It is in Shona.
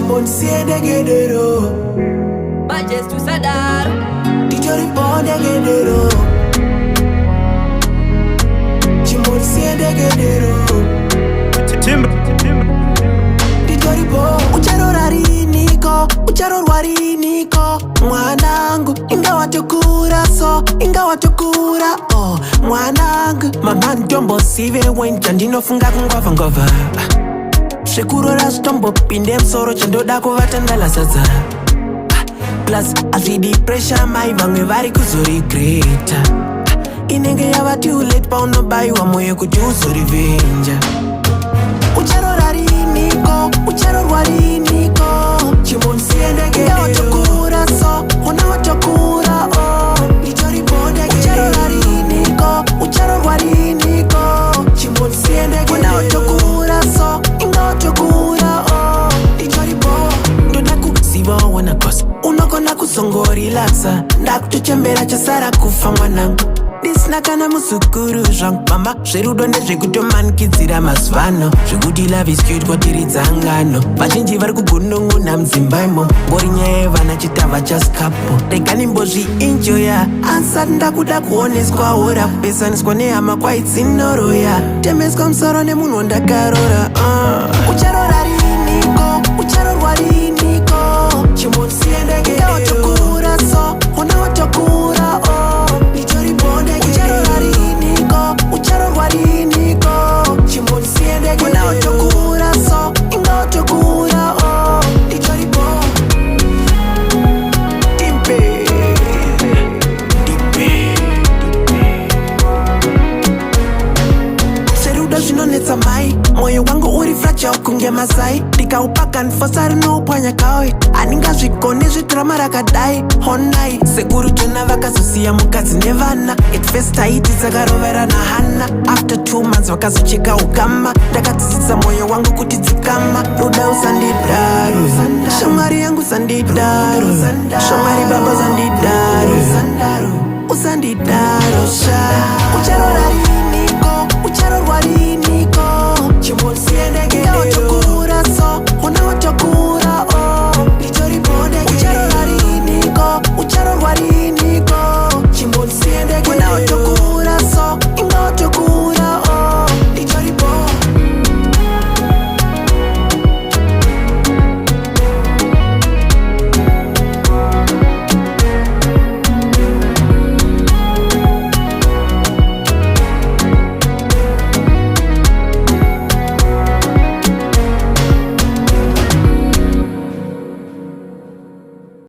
Chimonsiende gedero Bajes tu sadar Tijori ponde gedero Chimonsiende gedero Tijori po Ucharo rariniko Ucharo rwariniko Mwanangu Ingawa tukura so Ingawa tukura oh Mwanangu Mama ntombo sive Wenta ndinofunga kungova ngova Shekurora stombo pinde msoro chandoda kuvatandala sadza Plus azidi pressure mai vamwe vari kuzorigreta Inenge yava too late pa unobaiwa moyo kuti uzorivenja Ucharo rariniko, ucharo rwariniko Chimonsiende gedero watokura so, ona watokura oh Litori bonde gedero Ucharo rariniko, ucharo rwariniko Chimonsiende gedero ona watokura so, inga watokura oh Litori bonde Ndonaku siva wana kosa Unokona kusongo relaxa Ndakutochembera chasara kufa mwanangu Disnakana musukuru zvangu mama Zverudo ndezvekutomanikidzira mazuvano Zvekuti love is cute kwatiridza ngano Vazhinji vari kugunun'una mudzimbaimo Ngori nyaya yevana chitava chaskapo Regani mbozvi-enjoya Ansati ndakuda kuoneswa hora Kupesaniswa nehama kwaidzinorora Temeswa musoro nemunhu wandakarora Ucharo rariniko, ucharo rwariniko Chimonsiende gedero watokura so, ona watokura oh Litori bonde gedero Ucharo rariniko, ucharo rwariniko Chimonsiende gedero ona watokura so, inga watokura oh Litori bonde Timpe Serudo zvinonetsa mai Moyo wangu uri fragile kunge masai Ndikaupaka nfosa rinoupwanya kawe Handingazvikoni zvidrama rakadai honai Sekuru tona vakazosiya mukadzi nevana At first taiti dzakaroverana hana After 2 months vakazocheka ukama Ndakadzidzisa moyo wangu kuti dzikama Ruda usandidaro Shamwari yangu usandidaro Shamwari baba usandidaro Usandidaro sha Ucharo rariniko